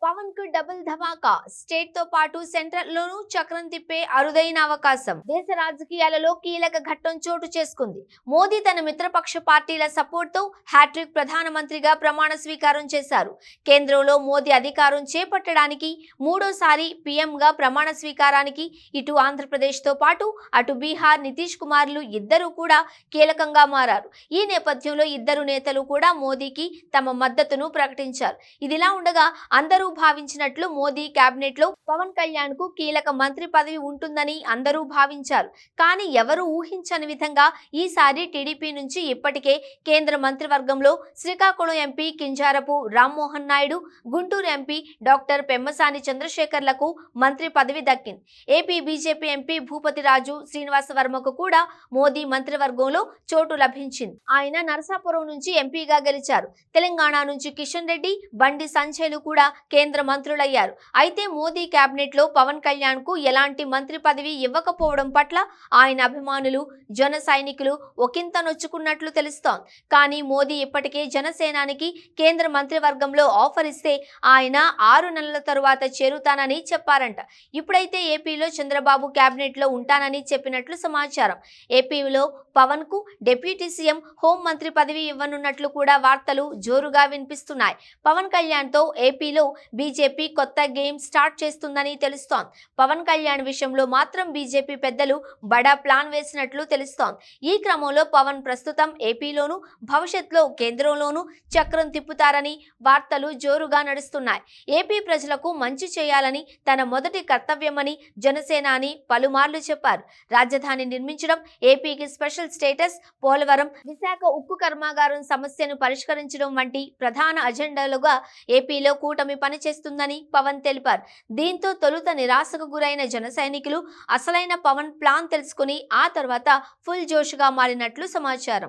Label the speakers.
Speaker 1: పవన్ కు డబుల్ ధమాకా. స్టేట్ తో పాటు సెంట్రల్ లోనూ చక్రం తిప్పే అరుదైన అవకాశం. దేశ రాజకీయాలలో కీలక ఘట్టం చోటు చేసుకుంది. మోదీ తన మిత్రపక్ష పార్టీల సపోర్ట్ తో హ్యాట్రిక్ ప్రధానమంత్రిగా ప్రమాణ స్వీకారం చేశారు. కేంద్రంలో మోదీ అధికారం చేపట్టడానికి మూడోసారి పీఎంగా ప్రమాణ స్వీకారానికి ఇటు ఆంధ్రప్రదేశ్ తో పాటు అటు బీహార్ నితీష్ కుమార్లు ఇద్దరూ కూడా కీలకంగా మారారు. ఈ నేపథ్యంలో ఇద్దరు నేతలు కూడా మోదీకి తమ మద్దతును ప్రకటించారు. ఇదిలా ఉండగా అందరూ భావించినట్లు మోదీ కేబినెట్ లో పవన్ కళ్యాణ్ కు కీలక మంత్రి పదవి ఉంటుందని అందరూ భావించారు. కానీ ఎవరు ఊహించని విధంగా ఈసారి టీడీపీ నుంచి ఇప్పటికే కేంద్ర మంత్రివర్గంలో Srikakulam MP Kinjarapu Rammohan Naidu, Guntur MP doctor Pemmasani చంద్రశేఖర్లకు మంత్రి పదవి దక్కింది. AP BJP MP Bhupathi Raju Srinivasa వర్మకు కూడా మోదీ మంత్రివర్గంలో చోటు లభించింది. ఆయన నరసాపురం నుంచి ఎంపీగా గెలిచారు. తెలంగాణ నుంచి కిషన్ రెడ్డి, బండి సంజయ్లు కూడా కేంద్ర మంత్రులయ్యారు. అయితే మోదీ కేబినెట్ లో పవన్ కళ్యాణ్ కు ఎలాంటి మంత్రి పదవి ఇవ్వకపోవడం పట్ల ఆయన అభిమానులు, జన సైనికులు ఒకంత నొచ్చుకున్నట్లు తెలుస్తోంది. కానీ మోదీ ఇప్పటికే జనసేనానికి కేంద్ర మంత్రివర్గంలో ఆఫర్ ఇస్తే ఆయన 6 నెలల తరువాత చేరుతానని చెప్పారంట. ఇప్పుడైతే ఏపీలో చంద్రబాబు కేబినెట్ లో ఉంటానని చెప్పినట్లు సమాచారం. ఏపీలో పవన్ కు డిప్యూటీ సీఎం, హోం మంత్రి పదవి ఇవ్వనున్నట్లు కూడా వార్తలు జోరుగా వినిపిస్తున్నాయి. పవన్ కళ్యాణ్ తో ఏపీలో బీజేపీ కొత్త గేమ్ స్టార్ట్ చేస్తుందని తెలుస్తోంది. పవన్ కళ్యాణ్ విషయంలో మాత్రం బీజేపీ పెద్దలు బడా ప్లాన్ వేసినట్లు తెలుస్తోంది. ఈ క్రమంలో పవన్ ప్రస్తుతం ఏపీలోను, భవిష్యత్తులో కేంద్రంలోనూ చక్రం తిప్పుతారని వార్తలు జోరుగా నడుస్తున్నాయి. ఏపీ ప్రజలకు మంచి చేయాలని తన మొదటి కర్తవ్యమని జనసేనాని పలుమార్లు చెప్పారు. రాజధాని నిర్మించడం, ఏపీకి స్పెషల్ స్టేటస్, పోలవరం, విశాఖ ఉక్కు కర్మాగారం సమస్యను పరిష్కరించడం వంటి ప్రధాన అజెండాలుగా ఏపీలో కూటమి పనిచేస్తుందని పవన్ తెలిపారు. దీంతో తొలుత నిరాశకు గురైన జన సైనికులు అసలైన పవన్ ప్లాన్ తెలుసుకుని ఆ తర్వాత ఫుల్ జోష్గా మారినట్లు సమాచారం.